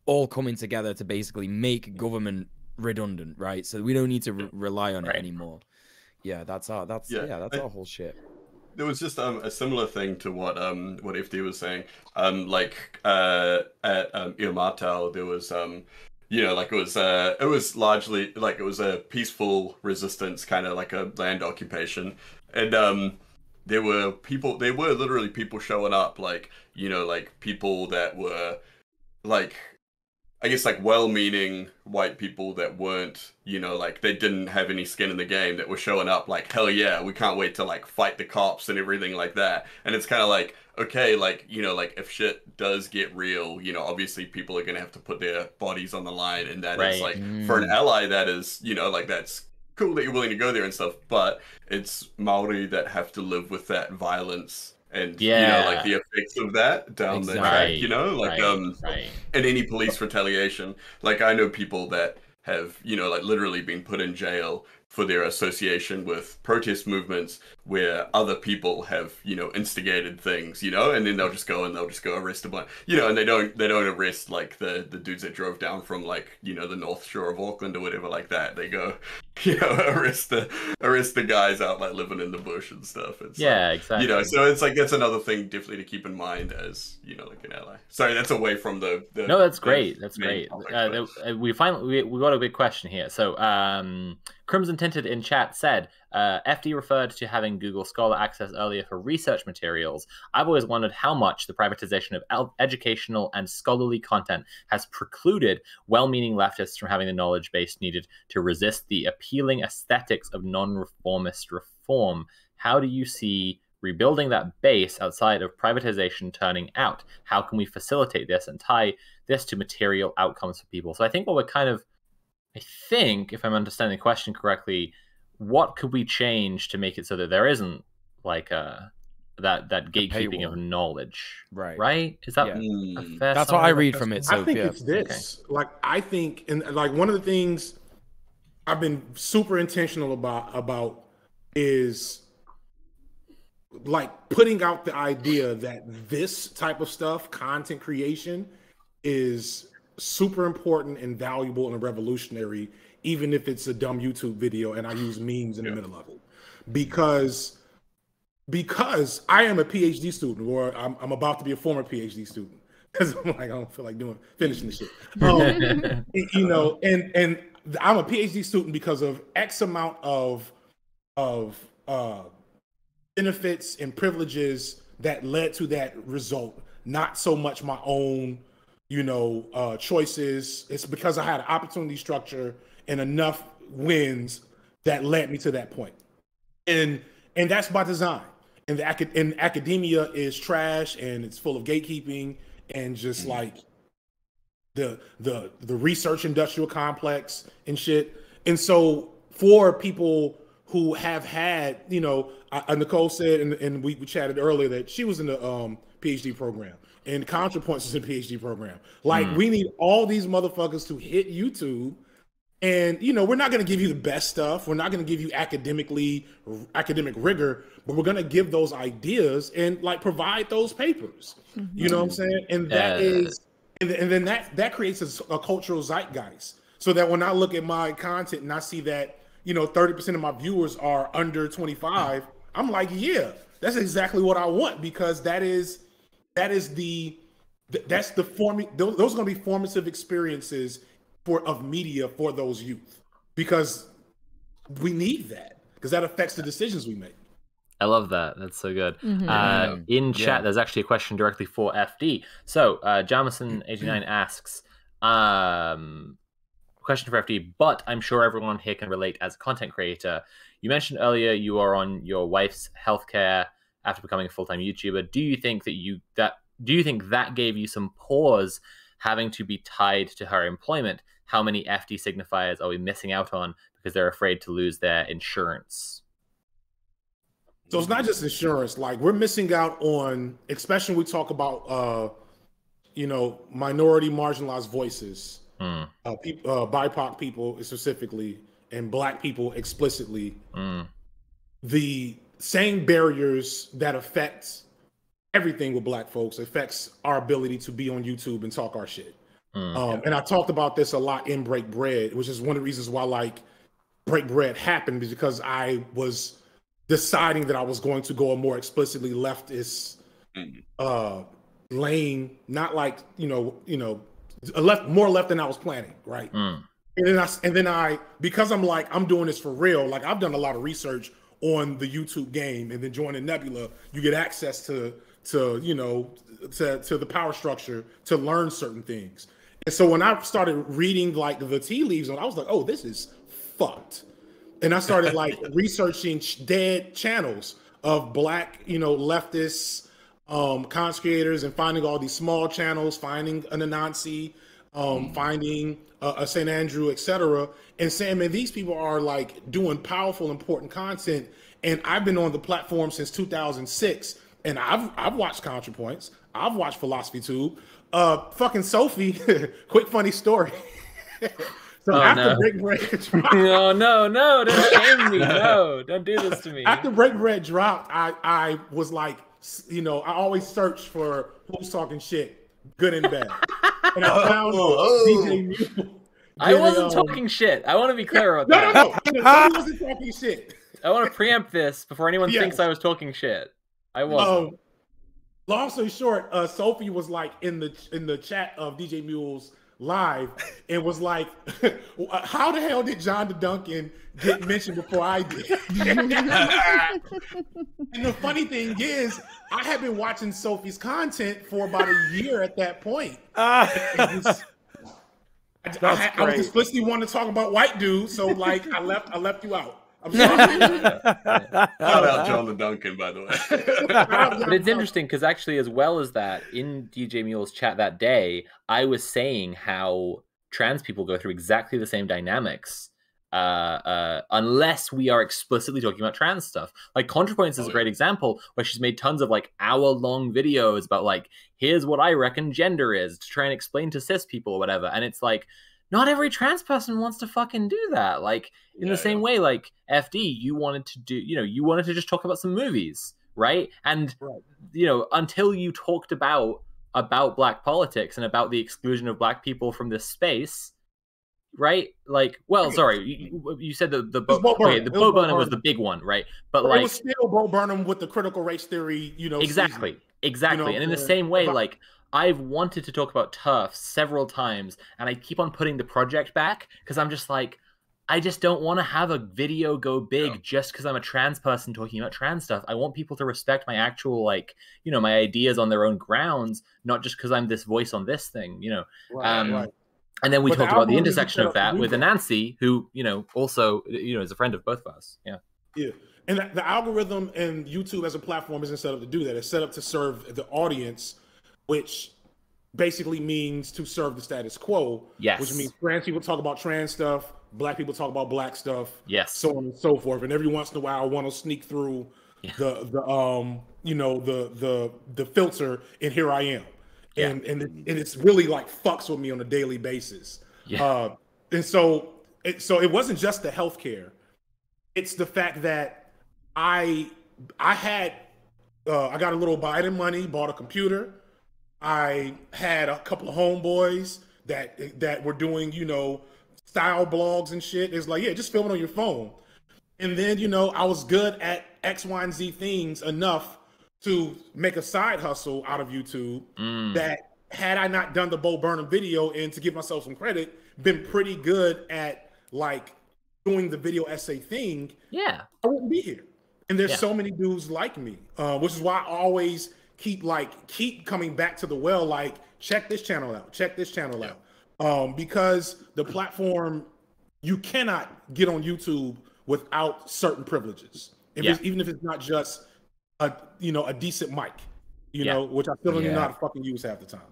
all coming together to basically make government redundant, right? So we don't need to rely on it anymore. Yeah, that's our whole shit. There was just a similar thing to what FD was saying. Like at Martel, there was you know, like it was largely like it was a peaceful resistance, kind of like a land occupation, and there were literally people showing up, like, you know, like people that were like, I guess like well-meaning white people that weren't, you know, like they didn't have any skin in the game, that were showing up like, hell yeah, we can't wait to like fight the cops and everything like that. And it's kind of like, okay, like, you know, like if shit does get real, you know, obviously people are going to have to put their bodies on the line. And that is like, for an ally, that is, you know, like that's cool that you're willing to go there and stuff, but it's Maori that have to live with that violence and you know, like the effects of that down the track, you know, like and any police retaliation. Like I know people that have, you know, like literally been put in jail for their association with protest movements where other people have, you know, instigated things, you know, and then they'll just go arrest a bunch, you know, and they don't arrest like the dudes that drove down from like, you know, the North Shore of Auckland or whatever like that. They go, you know, arrest the guys out like living in the bush and stuff. It's exactly. You know, so it's like that's another thing definitely to keep in mind as, you know, like an ally. Sorry, that's away from the no, that's great. That's great. We got a big question here. So Crimson Tinted in chat said, FD referred to having Google Scholar access earlier for research materials. I've always wondered how much the privatization of educational and scholarly content has precluded well-meaning leftists from having the knowledge base needed to resist the appealing aesthetics of non-reformist reform. How do you see rebuilding that base outside of privatization turning out? How can we facilitate this and tie this to material outcomes for people? So I think what we're kind of, I think, if I'm understanding the question correctly, what could we change to make it so that there isn't like that gatekeeping of knowledge, right? Is that a fair that's what I read from it? I think it's this. Okay. Like I think, and like one of the things I've been super intentional about is like putting out the idea that this type of stuff, content creation, is super important and valuable and revolutionary, even if it's a dumb YouTube video and I use memes in the middle of it, because I am a PhD student, or I'm about to be a former PhD student, because I'm like, I don't feel like finishing the shit. You know, and I'm a PhD student because of X amount of benefits and privileges that led to that result, not so much my own, you know, choices. It's because I had an opportunity structure and enough wins that led me to that point. And that's by design. And academia is trash and it's full of gatekeeping and just like the research industrial complex and shit. And so for people who have had, you know, Nicole said, and we chatted earlier that she was in the PhD program, and ContraPoints is in the PhD program. Like, we need all these motherfuckers to hit YouTube, and, you know, we're not going to give you the best stuff. We're not going to give you academic rigor, but we're going to give those ideas and, like, provide those papers. You know what I'm saying? And that is, and then that creates a cultural zeitgeist, so that when I look at my content and I see that, you know, 30% of my viewers are under 25, I'm like, yeah, that's exactly what I want, because that's the form. Those are going to be formative experiences of media for those youth, because we need that, because that affects the decisions we make. I love that. That's so good. In chat, there's actually a question directly for FD. So Jamison89 asks, question for FD, but I'm sure everyone here can relate as a content creator. You mentioned earlier you are on your wife's healthcare after becoming a full-time YouTuber. Do you think that gave you some pause having to be tied to her employment? How many FD signifiers are we missing out on because they're afraid to lose their insurance? So it's not just insurance. Like, we're missing out on, especially when we talk about, you know, minority marginalized voices, BIPOC people specifically, and Black people explicitly. The same barriers that affect everything with Black folks affects our ability to be on YouTube and talk our shit. And I talked about this a lot in Break Bread, which is one of the reasons why, like, Break Bread happened, because I was deciding that I was going to go a more explicitly leftist lane, not like, more left than I was planning, right? And then I, because I'm like, I'm doing this for real, like, I've done a lot of research on the YouTube game, and then joining Nebula, you get access to the power structure to learn certain things. And so when I started reading like the tea leaves, I was like, oh, this is fucked. And I started like researching dead channels of Black, leftists, content creators, and finding all these small channels, finding an Anansi, finding a St. Andrew, etc., and saying, man, these people are like doing powerful, important content. And I've been on the platform since 2006, and I've watched ContraPoints, I've watched Philosophy Tube. Fucking Sophie, quick funny story. So after Break Bread dropped, no, don't shame me. No, don't do this to me. After Break Bread dropped, I was like, you know, I always search for who's talking shit, good and bad. And I found DJ Muel. I wasn't talking shit. I want to be clear on that. No, I wasn't talking shit. I want to preempt this before anyone thinks I was talking shit. I wasn't. Long story short, Sophie was like in the chat of DJ Muel's live and was like, how the hell did John the Duncan get mentioned before I did? And the funny thing is, I had been watching Sophie's content for about a year at that point. I was explicitly wanting to talk about white dudes, so like I left you out. I'm sorry. Shout out John the Duncan, by the way. But it's interesting because actually, as well as that, in DJ Muel's chat that day, I was saying how trans people go through exactly the same dynamics unless we are explicitly talking about trans stuff. Like ContraPoints is a great example where she's made tons of like hour-long videos about like, here's what I reckon gender is, to try and explain to cis people or whatever. And it's like, not every trans person wants to fucking do that. Like in the same way, like FD, you wanted to just talk about some movies, right? And you know, until you talked about black politics and about the exclusion of black people from this space, right? Like, well, sorry, you said the Bo Burnham was the big one, right? But like, it was still Bo Burnham with the critical race theory, you know. Exactly. You know, and in the same way, like, I've wanted to talk about TERF several times, and I keep on putting the project back because I'm just like, I just don't want to have a video go big just because I'm a trans person talking about trans stuff. I want people to respect my actual, like, you know, my ideas on their own grounds, not just because I'm this voice on this thing, you know. Right. And then we talked about the intersection of that with Anansi, who, you know, also, you know, is a friend of both of us. Yeah. And the algorithm and YouTube as a platform isn't set up to do that. It's set up to serve the audience, which basically means to serve the status quo. Yes. Which means trans people talk about trans stuff, black people talk about black stuff. Yes. So on and so forth. And every once in a while, I want to sneak through the filter, and here I am. Yeah. And it's really like fucks with me on a daily basis. Yeah. And so it wasn't just the healthcare. It's the fact that I got a little Biden money, bought a computer. I had a couple of homeboys that were doing, you know, style blogs and shit. It's like, yeah, just film it on your phone. And then, you know, I was good at X, Y, and Z things enough to make a side hustle out of YouTube that, had I not done the Bo Burnham video and, to give myself some credit, been pretty good at like doing the video essay thing, I wouldn't be here. And there's so many dudes like me, which is why I always keep coming back to the well, like, check this channel out, because the platform, you cannot get on YouTube without certain privileges, even if it's not just a decent mic, you know, which I still don't even know how to fucking use half the time.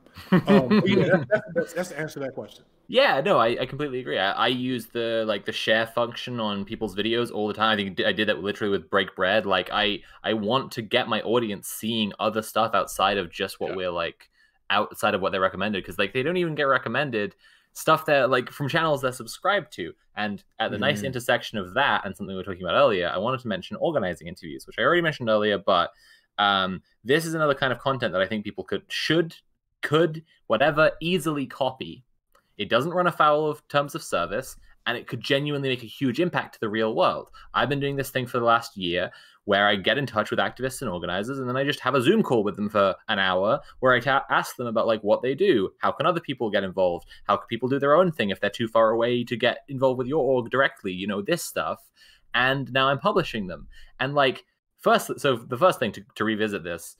That's the answer to that question. Yeah, no, I completely agree. I use the share function on people's videos all the time. I think I did that literally with Break Bread. Like, I want to get my audience seeing other stuff outside of just what we're like, outside of what they're recommended, because like they don't even get recommended stuff that like from channels they're subscribed to. And at the nice intersection of that and something we were talking about earlier, I wanted to mention organizing interviews, which I already mentioned earlier, but this is another kind of content that I think people could easily copy. It doesn't run afoul of terms of service, and it could genuinely make a huge impact to the real world. I've been doing this thing for the last year where I get in touch with activists and organizers, and then I just have a Zoom call with them for an hour where I ask them about like what they do. How can other people get involved? How can people do their own thing if they're too far away to get involved with your org directly? You know, this stuff. And now I'm publishing them. And like, so the first thing to revisit this,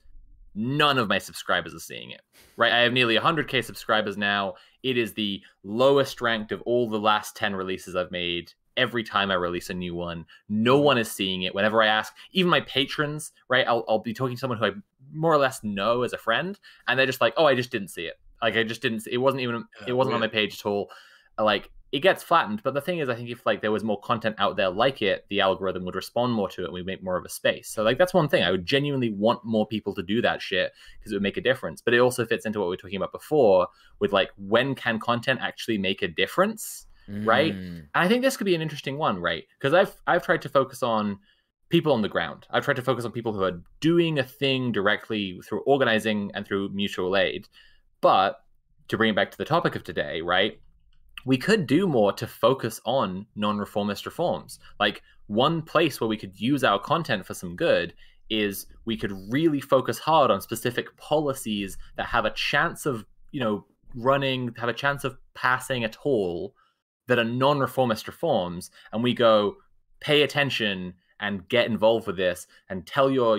none of my subscribers are seeing it, right? I have nearly 100K subscribers now. It is the lowest ranked of all the last 10 releases I've made. Every time I release a new one, no one is seeing it. Whenever I ask, even my patrons, right? I'll be talking to someone who I more or less know as a friend, and they're just like, oh, I just didn't see it. like I just didn't. It wasn't on my page at all. Like it gets flattened, but the thing is, I think if like there was more content out there like it, the algorithm would respond more to it, and we'd make more of a space. So like that's one thing. I would genuinely want more people to do that shit because it would make a difference. But it also fits into what we were talking about before with like when can content actually make a difference, right? And I think this could be an interesting one, right? Because I've tried to focus on people on the ground. I've tried to focus on people who are doing a thing directly through organizing and through mutual aid. But to bring it back to the topic of today, right? We could do more to focus on non-reformist reforms. Like one place where we could use our content for some good is we could really focus hard on specific policies that have a chance of, have a chance of passing at all that are non-reformist reforms. And we go, pay attention and get involved with this and tell your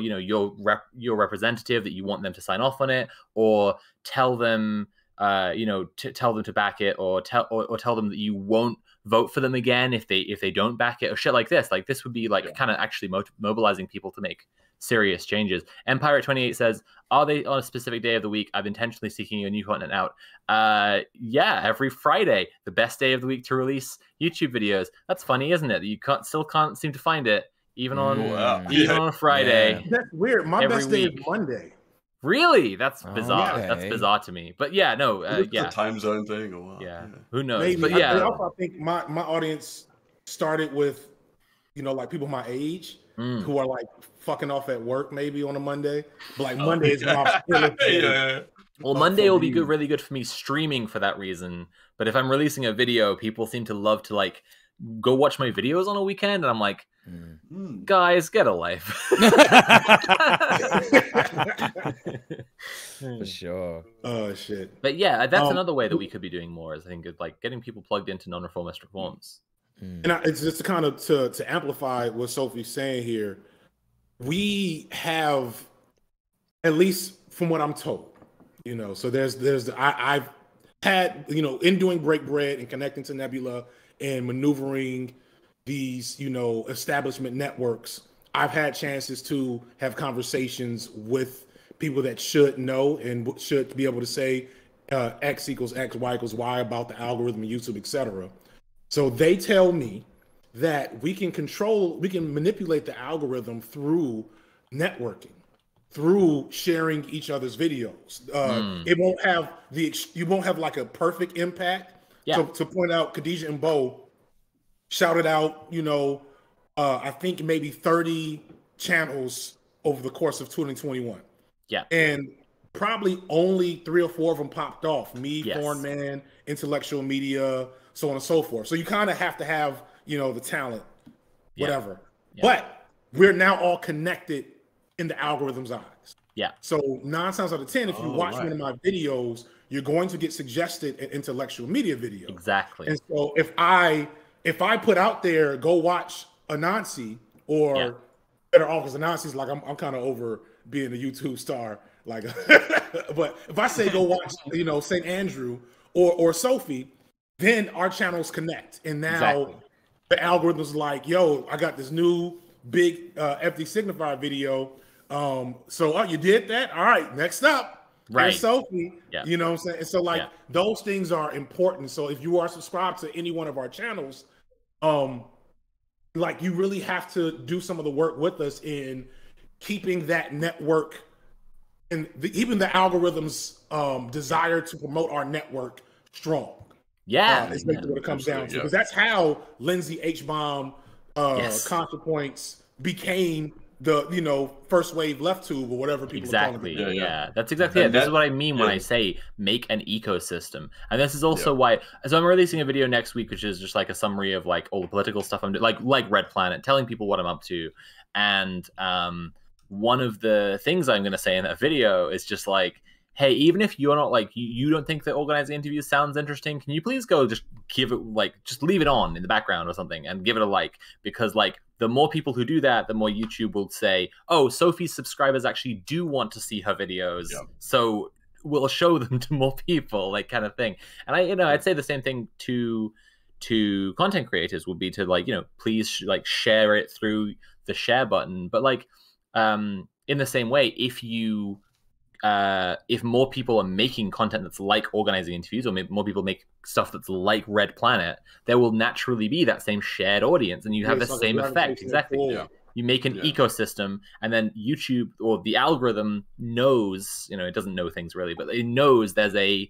representative that you want them to sign off on it, or tell them, tell them to back it, or tell them that you won't vote for them again if they don't back it, or shit like this. Like this would be like kind of actually mobilizing people to make serious changes. Empire28 says, are they on a specific day of the week? I'm intentionally seeking a new content out. Yeah, every Friday, the best day of the week to release YouTube videos. That's funny, isn't it? You still can't seem to find it even on a Friday. Yeah. That's weird. My best day is Monday. Really? That's bizarre. Okay. That's bizarre to me. But yeah, no, it's a time zone thing or what? Yeah. Who knows? Maybe. But yeah, I think my audience started with, like people my age who are like fucking off at work maybe on a Monday. But like Monday is my day. Well, Monday will be really good for me streaming for that reason. But if I'm releasing a video, people seem to love to like go watch my videos on a weekend, and I'm like, guys, get a life. For sure. Oh shit. But yeah, that's another way that we could be doing more, is I think like getting people plugged into non-reformist reforms. And it's just to kind of to amplify what Sophie's saying here. We have, at least from what I'm told, so I've had, in doing Break Bread and connecting to Nebula and maneuvering these, establishment networks, I've had chances to have conversations with people that should know and should be able to say X equals X, Y equals Y about the algorithm of YouTube, etc. So they tell me that we can manipulate the algorithm through networking, through sharing each other's videos. It won't have you won't have like a perfect impact. Yeah. So to point out, Khadijah and Bo shouted out, I think maybe 30 channels over the course of 2021. Yeah. And probably only 3 or 4 of them popped off. Me, Foreign Man, Intellectual Media, so on and so forth. So you kind of have to have, the talent, whatever. Yeah. But we're now all connected in the algorithm's eyes. Yeah. So 9 times out of 10, if you watch one of my videos, you're going to get suggested an Intellectual Media video. Exactly. And so if I put out there, go watch Anansi, or better off, because Anansi's like, I'm kind of over being a YouTube star. Like, but if I say go watch, St. Andrew or Sophie, then our channels connect. And now the algorithm's like, yo, I got this new big F.D Signifier video. So you did that? All right, next up. Right. Sophie, you know what I'm saying? And so like those things are important. So if you are subscribed to any one of our channels, like you really have to do some of the work with us in keeping that network and even the algorithm's desire to promote our network strong. Is basically what it comes down to. Because that's how Lindsay H. Bomb ContraPoints became the first wave left tube or whatever people are calling it. Yeah, that's exactly it. This is what I mean when I say make an ecosystem. And this is also why, so I'm releasing a video next week, which is just like a summary of like all the political stuff I'm doing, like Red Planet, telling people what I'm up to. And one of the things I'm going to say in that video is just like, hey, even if you're not like, you don't think that organizing interviews sounds interesting, can you please go just give it, like, just leave it on in the background or something and give it a like? Because like the more people who do that, the more YouTube will say, oh, Sophie's subscribers actually do want to see her videos. So we'll show them to more people, like kind of thing. And I'd say the same thing to content creators would be to like, please like share it through the share button. But like, in the same way, if you if more people are making content that's like organizing interviews, or more people make stuff that's like Red Planet, there will naturally be that same shared audience, and you have the same effect. Exactly. Yeah. You make an ecosystem, and then YouTube or the algorithm knows, it doesn't know things really, but it knows there's a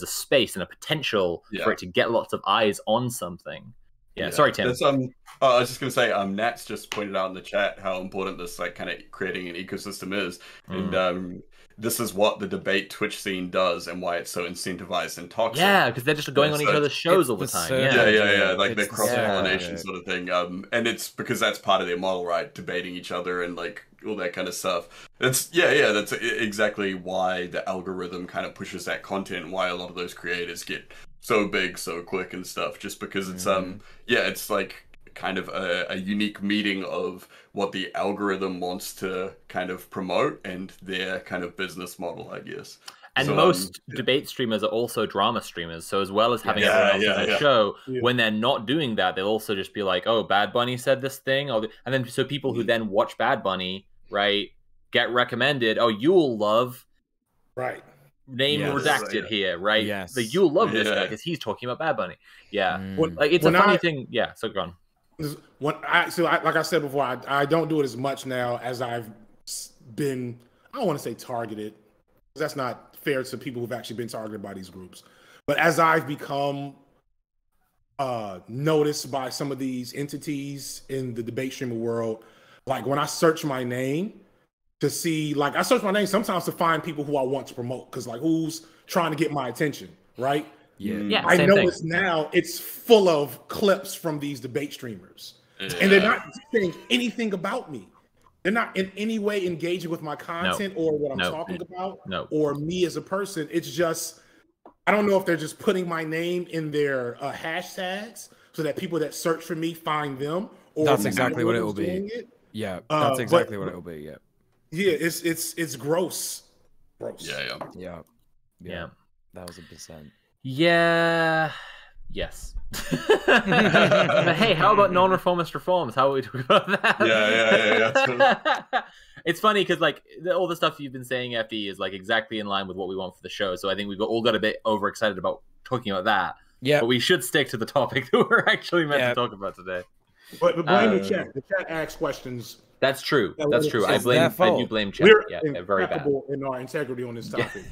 space and a potential for it to get lots of eyes on something. Yeah. Sorry, Tim. I was just going to say, Nat's just pointed out in the chat how important this like kind of creating an ecosystem is, and this is what the debate Twitch scene does, and why it's so incentivized and toxic. Yeah, because they're just going on each other's shows all the time. Yeah. Like the cross-pollination sort of thing. And it's because that's part of their model, right? Debating each other and like all that kind of stuff. That's exactly why the algorithm kind of pushes that content. Why a lot of those creators get so big, so quick and stuff. Just because it's it's like kind of a unique meeting of what the algorithm wants to kind of promote and their kind of business model, I guess. And so, most debate streamers are also drama streamers. So as well as having everyone else on the show, when they're not doing that, they'll also just be like, oh, Bad Bunny said this thing. And then so people who then watch Bad Bunny, right, get recommended, oh, you'll love name redacted here, right? Yes. Like, you'll love this guy because he's talking about Bad Bunny. Yeah. Like it's a funny thing. Yeah, so go on. Like I said before, I don't do it as much now as I've been, I don't want to say targeted, because that's not fair to people who've actually been targeted by these groups. But as I've become noticed by some of these entities in the debate streamer world, like when I search my name to see, like I search my name sometimes to find people who I want to promote, because like who's trying to get my attention, right? Yeah, I notice now it's full of clips from these debate streamers, and they're not saying anything about me. They're not in any way engaging with my content or what I'm talking about or me as a person. It's just, I don't know if they're just putting my name in their hashtags so that people that search for me find them. Or that's exactly what it will be. Yeah, that's exactly what it will be. Yeah. Yeah, it's gross. Yeah. 1,000%. Yeah. Yes. But hey, how about non-reformist reforms? How are we talking about that? Yeah. It's funny because like all the stuff you've been saying, FD, is like exactly in line with what we want for the show. So I think we've all got a bit overexcited about talking about that. Yeah. But we should stick to the topic that we're actually meant to talk about today. But blame the chat. The chat asks questions. That's true. That's true. I do blame chat. We're very bad in our integrity on this topic.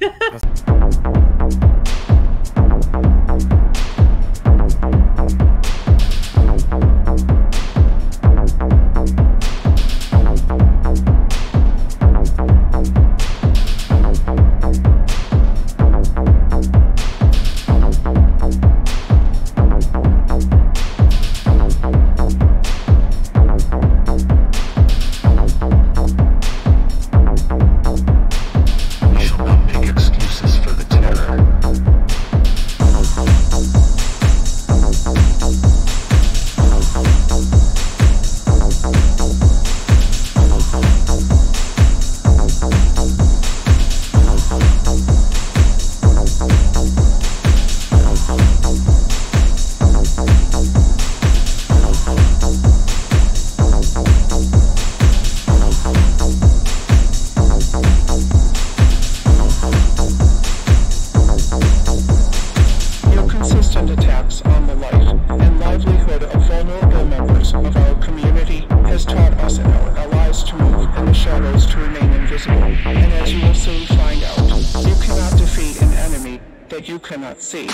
And as you will soon find out, you cannot defeat an enemy that you cannot see.